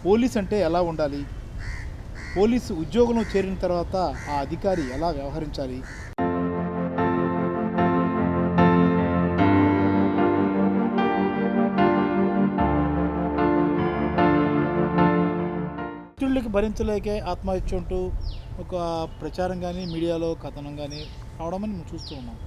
Police అంటే ఎలా ఉండాలి? పోలీసు ఉద్యోగంలో చేరిన తర్వాత ఆ అధికారి ఎలా వ్యవహరించాలి? ఒత్తిళ్ళకి భరించలేకే ఆత్మహత్య అంటూ ఒక ప్రచారం గానీ, మీడియాలో కథనం గానీ రావడం మనం చూస్తూ ఉన్నాం.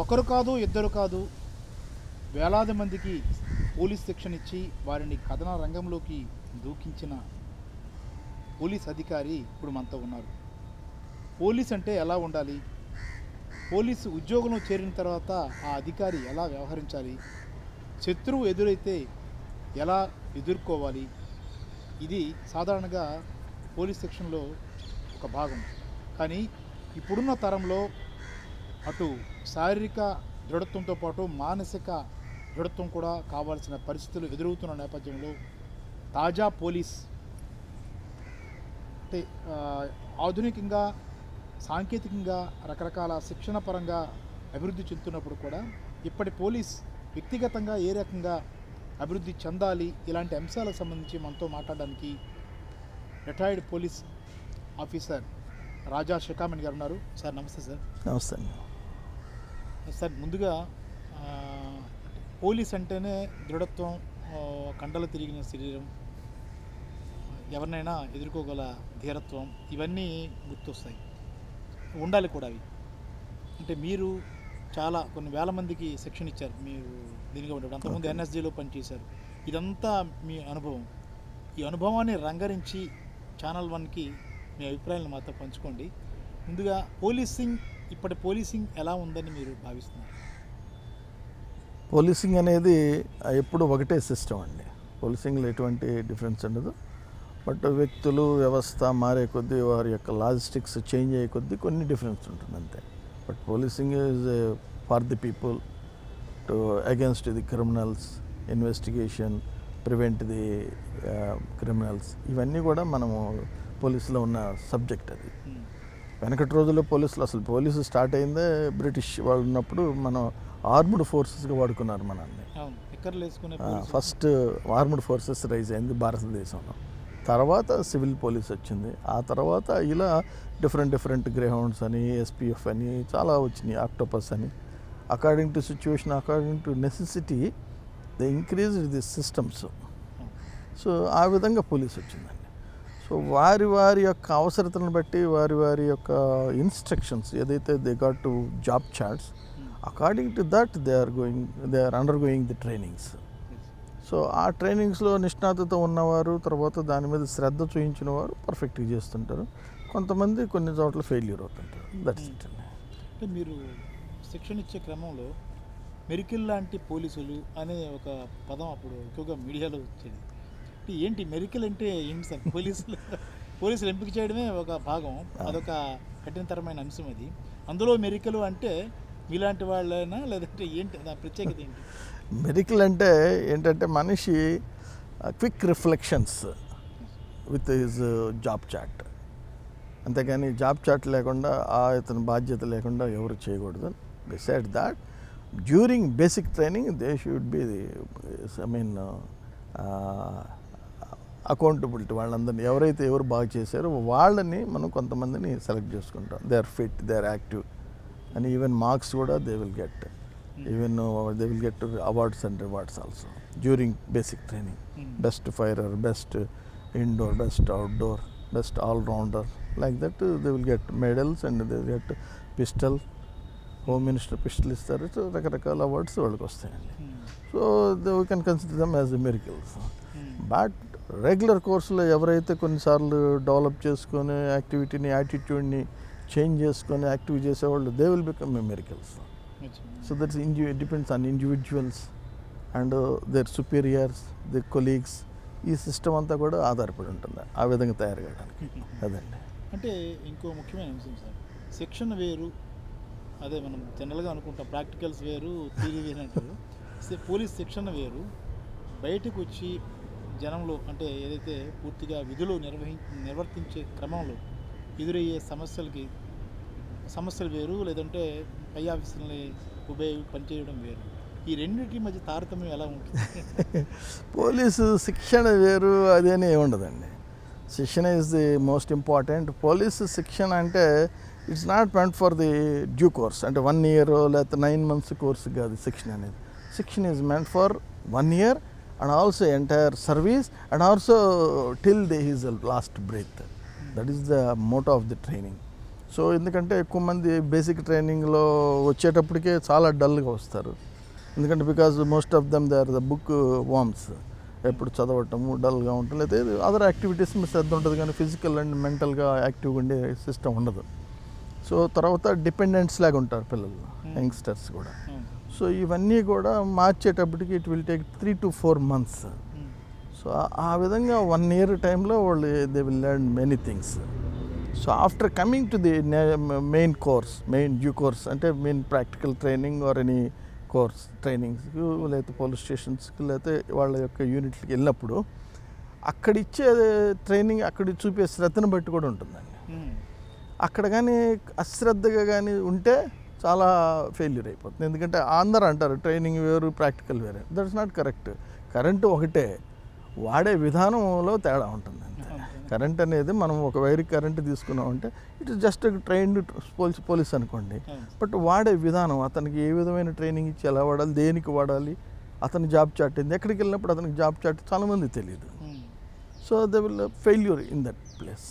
ఒకరు కాదు, ఇద్దరు కాదు, వేలాది మందికి పోలీస్ శిక్షణ ఇచ్చి వారిని కథన రంగంలోకి దూకించిన పోలీస్ అధికారి ఇప్పుడు మనతో ఉన్నారు. పోలీస్ అంటే ఎలా ఉండాలి? పోలీసు ఉద్యోగంలో చేరిన తర్వాత ఆ అధికారి ఎలా వ్యవహరించాలి? శత్రువు ఎదురైతే ఎలా ఎదుర్కోవాలి? ఇది సాధారణంగా పోలీస్ శిక్షణలో ఒక భాగం. కానీ ఇప్పుడున్న తరంలో అటు శారీరక దృఢత్వంతో పాటు మానసిక దృఢత్వం కూడా కావాల్సిన పరిస్థితులు ఎదురవుతున్న నేపథ్యంలో తాజా పోలీస్ అంటే ఆధునికంగా సాంకేతికంగా రకరకాల శిక్షణ పరంగా అభివృద్ధి చెందుతున్నప్పుడు కూడా ఇప్పటి పోలీస్ వ్యక్తిగతంగా ఏ రకంగా అభివృద్ధి చెందాలి, ఇలాంటి అంశాలకు సంబంధించి మనతో మాట్లాడడానికి రిటైర్డ్ పోలీస్ ఆఫీసర్ రాజా షికామణి గారు ఉన్నారు. సార్ నమస్తే. సార్ నమస్తే అండి. సార్ ముందుగా పోలీస్ అంటేనే దృఢత్వం, కండలు తిరిగిన శరీరం, ఎవరినైనా ఎదుర్కోగల ధీరత్వం, ఇవన్నీ గుర్తొస్తాయి, ఉండాలి కూడా అవి. అంటే మీరు చాలా కొన్ని వేల మందికి శిక్షణ ఇచ్చారు మీరు దీనిగా ఉండేప్పుడు, అంతకుముందు ఎన్ఎస్జీలో పనిచేశారు. ఇదంతా మీ అనుభవం. ఈ అనుభవాన్ని రంగరించి ఛానల్ 1కి మీ అభిప్రాయాలను మాతో పంచుకోండి. ముందుగా ఇప్పటి పోలీసింగ్ ఎలా ఉందని మీరు భావిస్తున్నారు? పోలీసింగ్ అనేది ఎప్పుడు ఒకటే సిస్టమ్ అండి. పోలీసింగ్లో ఎటువంటి డిఫరెన్స్ ఉండదు. బట్ వ్యక్తులు వ్యవస్థ మారే కొద్దీ వారి యొక్క లాజిస్టిక్స్ చేంజ్ అయ్యే కొద్దీ కొన్ని డిఫరెన్స్ ఉంటుంది అంతే. But policing is for the people to against the criminals, investigation, prevent the criminals, ఇవన్నీ కూడా మనము పోలీసులో ఉన్న సబ్జెక్ట్ అది. వెనకటి రోజుల్లో పోలీసు స్టార్ట్ అయిందే బ్రిటిష్ వాళ్ళు ఉన్నప్పుడు మనం ఆర్మ్డ్ ఫోర్సెస్గా వాడుకున్నారు మనల్ని. ఫస్ట్ ఆర్మ్డ్ ఫోర్సెస్ రైజ్ అయింది భారతదేశంలో. తర్వాత సివిల్ పోలీస్ వచ్చింది. ఆ తర్వాత ఇలా డిఫరెంట్ గ్రేహౌండ్స్ అని, ఎస్పీఎఫ్ అని చాలా వచ్చినాయి, ఆక్టోపస్ అని. According to situation, according to necessity they increase the systems. So ఆ విధంగా పోలీస్ వచ్చిందండి. సో వారి యొక్క అవసరతలను బట్టి వారి యొక్క ఇన్స్ట్రక్షన్స్ ఏదైతే they got to job charts, according to that they are undergoing the trainings. So ఆ ట్రైనింగ్స్లో నిష్ణాతత ఉన్నవారు, తర్వాత దాని మీద శ్రద్ధ చూపించిన వారు పర్ఫెక్ట్గా చేస్తుంటారు. కొంతమంది కొన్ని చోట్ల ఫెయిల్యూర్ అవుతుంటారు. దట్స్ ఇట్ అండి. అంటే మీరు శిక్షణ ఇచ్చే క్రమంలో మెరికల్ లాంటి పోలీసులు అనే ఒక పదం అప్పుడు ఎక్కువగా మీడియాలో వచ్చేది. ఏంటి మెరికల్ అంటే ఏంటి సార్? పోలీసులు ఎంపిక చేయడమే ఒక భాగం, అదొక కఠినతరమైన అంశం అది. అందులో మెరికలు అంటే మీలాంటి వాళ్ళైనా, లేదంటే ఏంటి దాని ప్రత్యేకత ఏంటి? మెరికల్ అంటే ఏంటంటే మనిషి quick reflections with his job chart. అంతేగాని జాబ్ చార్ట్ లేకుండా ఇతని బాధ్యత లేకుండా ఎవరు చేయకూడదు. Beside that during basic training they should be accountability. వాళ్ళందరినీ ఎవరు బాగా చేశారో వాళ్ళని మనం కొంతమందిని సెలెక్ట్ చేసుకుంటాం. They are fit, they are active అని. ఈవెన్ మార్క్స్ కూడా they will get awards and rewards also during basic training. Best firer, best indoor, best outdoor, best allrounder, like that they will get medals and they will get pistol. Home minister pistol ఇస్తారు. So రకరకాల awards వాళ్ళకి వస్తాయండి. So we can consider them as miracles. But regular కోర్సులో ఎవరైతే కొన్నిసార్లు develop చేసుకొని యాటిట్యూడ్ని change చేసుకొని యాక్టివ్ చేసేవాళ్ళు, they will become miracles. So that's depends on individuals and their superiors, their colleagues. ఈ సిస్టమ్ అంతా కూడా ఆధారపడి ఉంటుంది ఆ విధంగా తయారు కావడానికి. అదండి. అంటే ఇంకో ముఖ్యమైన అంశం సార్, శిక్షణ వేరు, అదే మనం జనరల్గా అనుకుంటాం ప్రాక్టికల్స్ వేరు, థియరీ వేరు అంటారు. పోలీస్ శిక్షణ వేరు, బయటకు వచ్చి జనంలో అంటే ఏదైతే పూర్తిగా విధులు నిర్వర్తించే క్రమంలో ఎదురయ్యే సమస్యలు వేరు, లేదంటే పై ఆఫీసులని పనిచేయడం వేరు. ఈ రెండింటి మధ్య తారతమ్యం ఎలా ఉంటుంది? పోలీసు శిక్షణ వేరు అదేనే ఉండదండి. శిక్షణ is the most important. Police శిక్షణ అంటే it's not meant for the due course, అంటే 1 year లేకపోతే 9 months కోర్సు కాదు శిక్షణ అనేది. శిక్షణ is meant for 1 year and also entire service and also till they his last breath. That is the motto of the training. So ఎందుకంటే ఎక్కువ మంది basic ట్రైనింగ్లో వచ్చేటప్పటికే చాలా డల్గా వస్తారు. ఎందుకంటే because most of them they are the book worms, ఎప్పుడు చదవటము డల్గా ఉంటుంది, అయితే అదర్ యాక్టివిటీస్ మీద శ్రద్ధ ఉంటుంది, కానీ ఫిజికల్ అండ్ మెంటల్గా యాక్టివ్గా ఉండే సిస్టమ్ ఉండదు. సో తర్వాత డిపెండెంట్స్ లాగా ఉంటారు పిల్లలు, యంగ్స్టర్స్ కూడా. సో ఇవన్నీ కూడా మార్చేటప్పటికి it will take 3 to 4 months. So ఆ విధంగా 1 year టైంలో వాళ్ళు they will learn many things. So after coming to the main course, main due course అంటే main practical training or any course ట్రైనింగ్స్కి, లేకపోతే పోలీస్ స్టేషన్స్కి, లేకపోతే వాళ్ళ యొక్క యూనిట్లకి వెళ్ళినప్పుడు అక్కడ ఇచ్చే ట్రైనింగ్ అక్కడ చూపే శ్రద్ధను బట్టి కూడా ఉంటుందండి. అక్కడ కానీ అశ్రద్ధగా కానీ ఉంటే చాలా ఫెయిల్యూర్ అయిపోతుంది. ఎందుకంటే అందరూ అంటారు ట్రైనింగ్ వేరు ప్రాక్టికల్ వేరే. That's not correct. కరెంటు ఒకటే, వాడే విధానంలో తేడా ఉంటుంది. కరెంట్ అనేది మనం ఒక వైర్ కరెంట్ తీసుకున్నామంటే it is just trained police అనుకోండి, బట్ వాడే విధానం, అతనికి ఏ విధమైన ట్రైనింగ్ ఇచ్చి ఎలా వాడాలి, దేనికి వాడాలి, అతని జాబ్ చార్ట్ ఏంది, ఎక్కడికి వెళ్ళినప్పుడు అతనికి జాబ్ చార్ట్ చాలామంది తెలియదు. So they will failure in that place.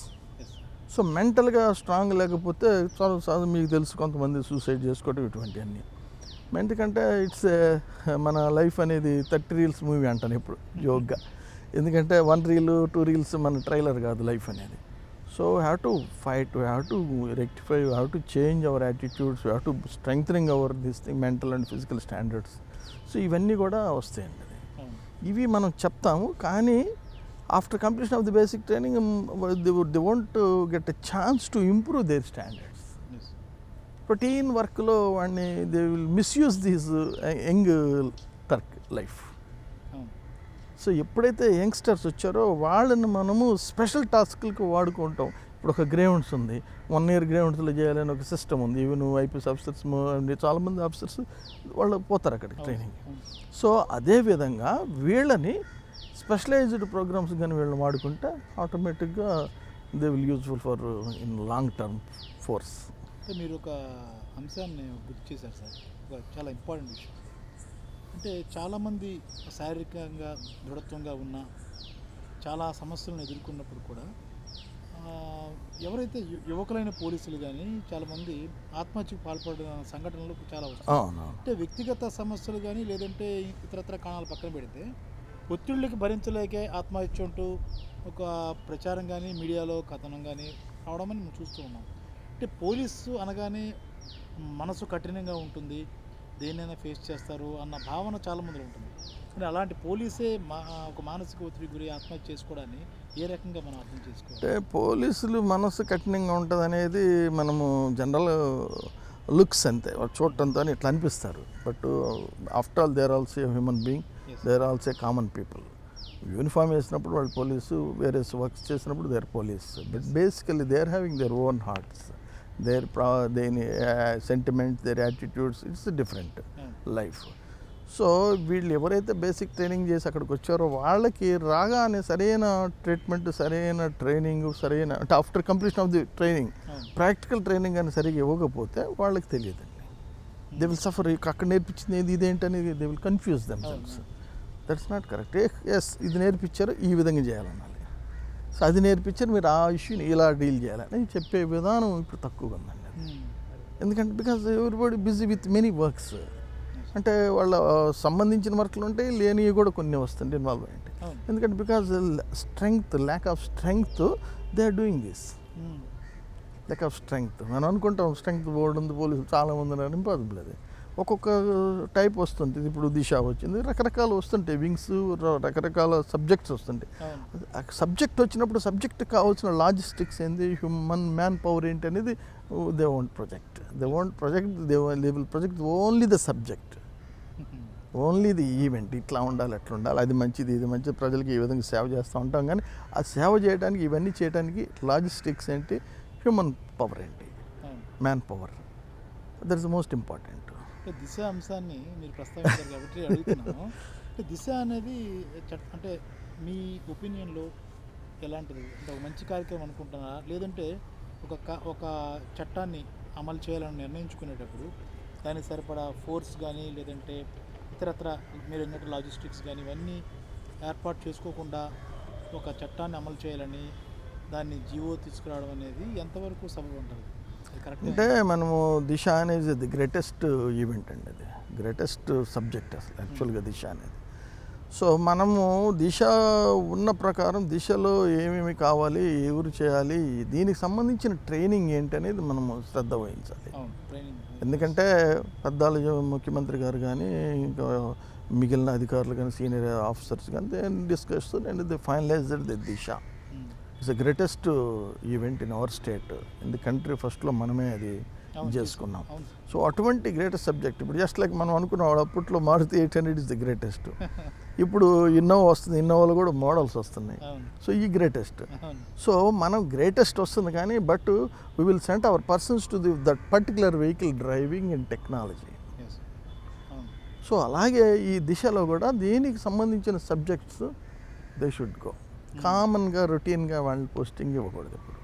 So మెంటల్గా స్ట్రాంగ్ లేకపోతే చాలా మీకు తెలుసు కొంతమంది సూసైడ్ చేసుకోవడం ఇటువంటివన్నీ. ఎందుకంటే ఇట్స్ మన లైఫ్ అనేది 30 reels మూవీ అంటాను ఇప్పుడు జోక్గా. ఎందుకంటే 1 reel 2 reels మన ట్రైలర్ కాదు లైఫ్ అనేది. So have to fight, have to rectify, have to change our attitudes, have to strengthening our this thing mental and physical standards. So ఇవన్నీ కూడా వస్తాయండి. ఇవి మనం చెప్తాము, కానీ after completion of the basic training they won't get a chance to improve their standards. Routine వర్క్లో వాడిని they will misuse this young Turk life. So ఎప్పుడైతే యంగ్స్టర్స్ వచ్చారో వాళ్ళని మనము స్పెషల్ టాస్క్లకు వాడుకుంటాం. ఇప్పుడు ఒక గ్రౌండ్స్ ఉంది, 1 year గ్రౌండ్స్లో చేయాలని ఒక సిస్టమ్ ఉంది. ఈవెన్ ఐపీఎస్ ఆఫీసర్స్ చాలామంది ఆఫీసర్స్ వాళ్ళు పోతారు అక్కడికి ట్రైనింగ్. సో అదేవిధంగా వీళ్ళని స్పెషలైజ్డ్ ప్రోగ్రామ్స్ కానీ వీళ్ళని వాడుకుంటే ఆటోమేటిక్గా they will useful for in long term force. మీరు ఒక అంశాన్ని గుర్తు చేశారు సార్, ఒక చాలా ఇంపార్టెంట్ విషయం. అంటే చాలామంది శారీరకంగా దృఢత్వంగా ఉన్న చాలా సమస్యలను ఎదుర్కొన్నప్పుడు కూడా ఎవరైతే యువకులైన పోలీసులు కానీ చాలామంది ఆత్మహత్యకు పాల్పడిన సంఘటనలు చాలా వస్తాయి. అంటే వ్యక్తిగత సమస్యలు కానీ లేదంటే ఇతరత్ర కారణాలు పక్కన పెడితే ఒత్తిళ్ళకి భరించలేకే ఆత్మహత్య అంటూ ఒక ప్రచారం కానీ మీడియాలో కథనం కానీ రావడం అని మనం చూస్తూ ఉన్నాం. అంటే పోలీసు అనగానే మనసు కఠినంగా ఉంటుంది, దేన్నైనా ఫేస్ చేస్తారు అన్న భావన చాలామందిలో ఉంటుంది. కానీ అలాంటి పోలీసే ఒక మానసిక ఒత్తిడి గురి ఆత్మహత్య చేసుకోవడాన్ని ఏ రకంగా మనం అర్థం చేసుకోవాలి? అంటే పోలీసులు మనసు కఠినంగా ఉంటుంది అనేది మనము జనరల్ లుక్స్ అంతే, చూడటంతో ఇట్లా అనిపిస్తారు. But after all they are also human being, they are also common people. Uniform వేసినప్పుడు వాళ్ళు పోలీసు, వేరే వర్క్స్ చేసినప్పుడు they are police. But basically they are having their own hearts, their sentiments, their attitudes, it's different life. So వీళ్ళు ఎవరైతే basic training చేసి అక్కడికి వచ్చారో వాళ్ళకి రాగానే సరైన ట్రీట్మెంట్, సరైన ట్రైనింగ్, సరైన అంటే after completion of the training practical training అని సరిగ్గా ఇవ్వకపోతే వాళ్ళకి తెలియదండి. They will suffer. అక్కడ నేర్పించింది ఏది ఇదేంటనేది they will confuse themselves. That's not correct. Yes ఇది నేర్పించారు, ఈ విధంగా చేయాలన్నాలి. సో అది నేర్పించారు, మీరు ఆ ఇష్యూని ఇలా డీల్ చేయాలని చెప్పే విధానం ఇప్పుడు తక్కువగా ఉందండి. ఎందుకంటే because everybody busy with many works. అంటే వాళ్ళ సంబంధించిన వర్క్లు ఉంటాయి, లేనివి కూడా కొన్ని వస్తుంటాయి ఇన్వాల్వ్ అయ్యండి. ఎందుకంటే because lack of strength they are doing this. Lack of strength మనం అనుకుంటాం స్ట్రెంగ్త్ బోర్డు ఉంది, పోలీసులు చాలామంది ఉన్నారు, ఇంపాసిబుల్ అది. ఒక్కొక్క టైప్ వస్తుంటుంది. ఇప్పుడు దిశ వచ్చింది, రకరకాలు వస్తుంటాయి, వింగ్స్, రకరకాల సబ్జెక్ట్స్ వస్తుంటాయి. సబ్జెక్ట్ వచ్చినప్పుడు సబ్జెక్ట్ కావాల్సిన లాజిస్టిక్స్ ఏంది, హ్యూమన్ మ్యాన్ పవర్ ఏంటి అనేది they won't project. They will project only the subject. Only the event ఇట్లా ఉండాలి అట్లా ఉండాలి, అది మంచిది ఇది మంచిది, ప్రజలకి ఈ విధంగా సేవ చేస్తూ ఉంటాం. కానీ ఆ సేవ చేయడానికి ఇవన్నీ చేయడానికి లాజిస్టిక్స్ ఏంటి, హ్యూమన్ పవర్ ఏంటి, man power, that is the most important. Disha అంశాన్ని మీరు ప్రస్తావించారు కాబట్టి అడుగుతున్నాను. దిశ అనేది అంటే మీ ఒపీనియన్లో ఎలాంటిది? అంటే ఒక మంచి కార్యక్రమం అనుకుంటున్నారా, లేదంటే ఒక చట్టాన్ని అమలు చేయాలని నిర్ణయించుకునేటప్పుడు దానికి సరిపడా ఫోర్స్ కానీ లేదంటే ఇతరత్ర మీరు అన్నట్టు లాజిస్టిక్స్ కానీ ఇవన్నీ ఏర్పాటు చేసుకోకుండా ఒక చట్టాన్ని అమలు చేయాలని దాన్ని జీవో తీసుకురావడం అనేది ఎంతవరకు సబబు ఉంటుంది? అంటే మనము దిశ అనేది ది గ్రేటెస్ట్ ఈవెంట్ అండి, అది గ్రేటెస్ట్ సబ్జెక్ట్ అసలు యాక్చువల్గా దిశ అనేది. సో మనము దిశ ఉన్న ప్రకారం దిశలో ఏమేమి కావాలి, ఎవరు చేయాలి, దీనికి సంబంధించిన ట్రైనింగ్ ఏంటి అనేది మనము శ్రద్ధ వహించాలి. ఎందుకంటే పెద్దాలు ముఖ్యమంత్రి గారు కానీ ఇంకా మిగిలిన అధికారులు కానీ సీనియర్ ఆఫీసర్స్ కానీ they discuss and they finalized the Disha. It's the greatest event in our state, in the country. ఫస్ట్లో మనమే అది చేసుకున్నాం. సో అటువంటి గ్రేటెస్ట్ సబ్జెక్ట్ ఇప్పుడు జస్ట్ లైక్ మనం అనుకున్నాం అప్పట్లో మారుతి 800 ఇస్ ది గ్రేటెస్ట్. ఇప్పుడు ఇన్నోవా వస్తుంది, ఇన్నోవాలో కూడా మోడల్స్ వస్తున్నాయి. సో ఈ గ్రేటెస్ట్. సో మనం గ్రేటెస్ట్ వస్తుంది కానీ but we will send hour persons to that particular vehicle driving and technology. So అలాగే ఈ దిశలో కూడా దీనికి సంబంధించిన సబ్జెక్ట్స్ దే షుడ్ గో. కామన్గా రొటీన్గా వాళ్ళు పోస్టింగ్ ఇవ్వకూడదు ఇప్పుడు,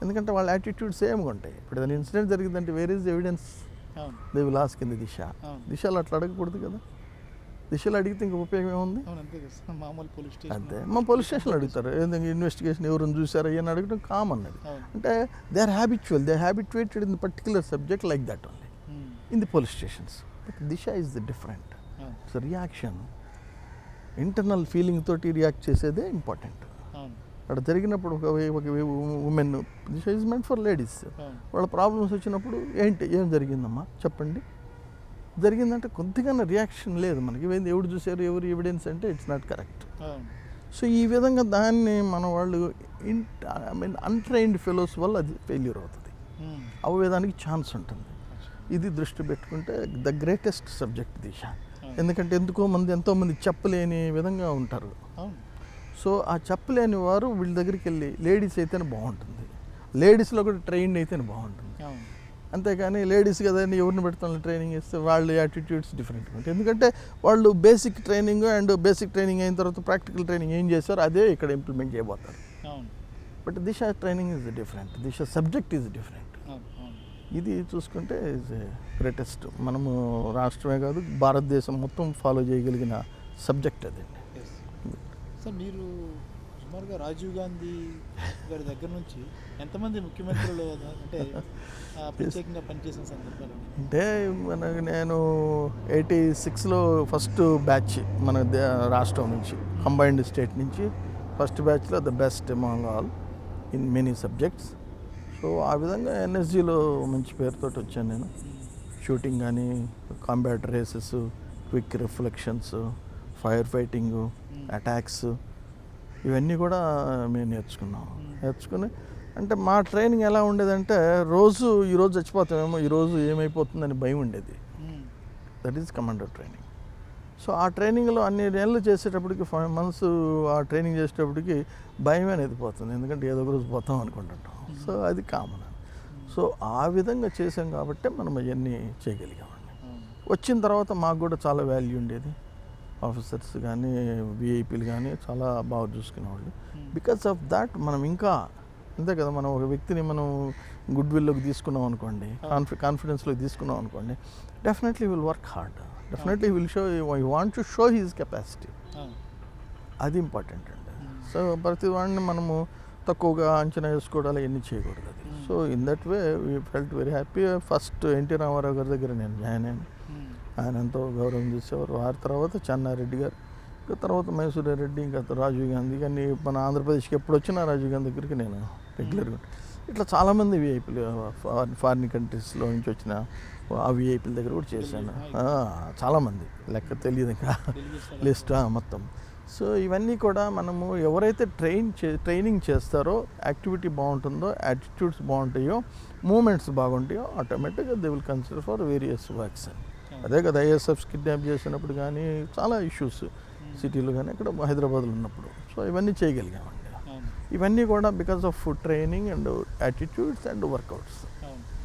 ఎందుకంటే వాళ్ళ యాటిట్యూడ్ సేమ్గా ఉంటాయి. ఇప్పుడు ఏదైనా ఇన్సిడెంట్ జరిగిందంటే where is evidence, they will ask in the దిశలో అట్లా అడగకూడదు కదా. దిశలో అడిగితే ఇంకా ఉపయోగం ఏముంది? అంతే, మా పోలీస్ స్టేషన్లో అడుగుతారు ఏదైనా ఇన్వెస్టిగేషన్ ఎవరిని చూసారో అని అడగడం కామన్. అది అంటే they are habitual, they habituated in the particular subject like that only in the police stations. But Disha is the different. It's reaction, internal feeling తోటి రియాక్ట్ చేసేదే ఇంపార్టెంట్. అక్కడ జరిగినప్పుడు ఒక women, Disha is meant for ladies, వాళ్ళ problems వచ్చినప్పుడు ఏం జరిగిందమ్మా చెప్పండి, జరిగిందంటే కొద్దిగా రియాక్షన్ లేదు మనకి. ఎవరు చూసారు, ఎవరు ఎవిడెన్స్ అంటే ఇట్స్ నాట్ కరెక్ట్. సో ఈ విధంగా దాన్ని మన వాళ్ళు అన్ట్రైన్డ్ ఫెలోస్ వల్ల అది ఫెయిల్యూర్ అవుతుంది, అవ్వేదానికి ఛాన్స్ ఉంటుంది. ఇది దృష్టి పెట్టుకుంటే ద గ్రేటెస్ట్ సబ్జెక్ట్ దిశ. ఎందుకంటే ఎంతోమంది చెప్పలేని విధంగా ఉంటారు. సో ఆ చెప్పలేని వారు వీళ్ళ దగ్గరికి వెళ్ళి లేడీస్ అయితేనే బాగుంటుంది, లేడీస్లో కూడా ట్రైన్ అయితేనే బాగుంటుంది. అంతేకాని లేడీస్ కదా ఎవరిని పెడతాను ట్రైనింగ్ ఇస్తే వాళ్ళ యాటిట్యూడ్స్ డిఫరెంట్గా ఉంటాయి. ఎందుకంటే వాళ్ళు బేసిక్ ట్రైనింగ్ అయిన తర్వాత ప్రాక్టికల్ ట్రైనింగ్ ఏం చేస్తారో అదే ఇక్కడ ఇంప్లిమెంట్ చేయబోతారు. But Disha training is different, Disha subject is different. ఇది చూసుకుంటే ఈజ్ గ్రేటెస్ట్. మనము రాష్ట్రమే కాదు భారతదేశం మొత్తం ఫాలో చేయగలిగిన సబ్జెక్ట్ అదండి. సార్ మీరు సుమారుగా రాజీవ్ గాంధీ గారి దగ్గర నుంచి ఎంతమంది ముఖ్యమంత్రులు అంటే ప్రత్యేకంగా పనిచేసిన సందర్భాలు? అంటే నేను 86లో ఫస్ట్ బ్యాచ్ మన రాష్ట్రం నుంచి కంబైన్డ్ స్టేట్ నుంచి ఫస్ట్ బ్యాచ్లో the best among all in many subjects. So ఆ విధంగా ఎన్ఎస్జీలో మంచి పేరుతో వచ్చాను నేను. షూటింగ్ కానీ, combat races, quick reflections, fire fighting, attacks, ఇవన్నీ కూడా మేము నేర్చుకుని అంటే మా ట్రైనింగ్ ఎలా ఉండేదంటే ఈరోజు చచ్చిపోతామేమో, ఈరోజు ఏమైపోతుందని భయం ఉండేది. That is commando training. So ఆ ట్రైనింగ్లో అన్ని నెలలు చేసేటప్పటికి 5 months ఆ ట్రైనింగ్ చేసేటప్పటికి భయం అనేది పోతుంది, ఎందుకంటే ఏదో ఒక రోజు పోతాం అనుకుంటుంటాం. సో అది కామన్. సో ఆ విధంగా చేసాం కాబట్టి మనం అవన్నీ చేయగలిగామండి. వచ్చిన తర్వాత మాకు కూడా చాలా వాల్యూ ఉండేది. ఆఫీసర్స్ కానీ విఐపీలు కానీ చాలా బాగా చూసుకునేవాళ్ళు. బికాస్ ఆఫ్ దాట్ మనం ఇంకా అంతే కదా, మనం ఒక వ్యక్తిని మనం గుడ్ విల్లోకి తీసుకున్నాం అనుకోండి, కాన్ఫిడెన్స్లోకి తీసుకున్నాం అనుకోండి, definitely will work hard, definitely will show you want to show his capacity. అది ఇంపార్టెంట్ అండి. సో ప్రతి వాడిని మనము తక్కువగా అంచనా వేసుకోవడాలు అవన్నీ చేయకూడదు. అది so in that way we felt very happy. First NT Rama Rao గారి దగ్గర నేను జాయిన్ అయ్యాను. ఆయన ఎంతో గౌరవం చేసేవారు. వారి తర్వాత చెన్నారెడ్డి గారు, తర్వాత మైసూర్ రెడ్డి, ఇంకా రాజీవ్ గాంధీ. కానీ మన ఆంధ్రప్రదేశ్కి ఎప్పుడు వచ్చినా రాజీవ్ గాంధీ దగ్గరికి నేను రెగ్యులర్గా. ఇట్లా చాలామంది విఐపీలు ఫారిన్ కంట్రీస్లో నుంచి వచ్చిన ఆ విఐపీల దగ్గర కూడా చేశాను. చాలామంది లెక్క తెలియదు ఇంకా లిస్ట్ మొత్తం. సో ఇవన్నీ కూడా మనము ఎవరైతే ట్రైనింగ్ చేస్తారో, యాక్టివిటీ బాగుంటుందో, యాటిట్యూడ్స్ బాగుంటాయో, మూమెంట్స్ బాగుంటాయో, ఆటోమేటిక్గా they will consider for various works. అదే కదా ఐఎస్ఎఫ్స్ కిడ్నాప్ చేసినప్పుడు కానీ చాలా ఇష్యూస్ సిటీలో కానీ ఇక్కడ హైదరాబాద్లో ఉన్నప్పుడు. సో ఇవన్నీ చేయగలిగామండి. అవును. ఇవన్నీ కూడా because of training and attitudes and workouts.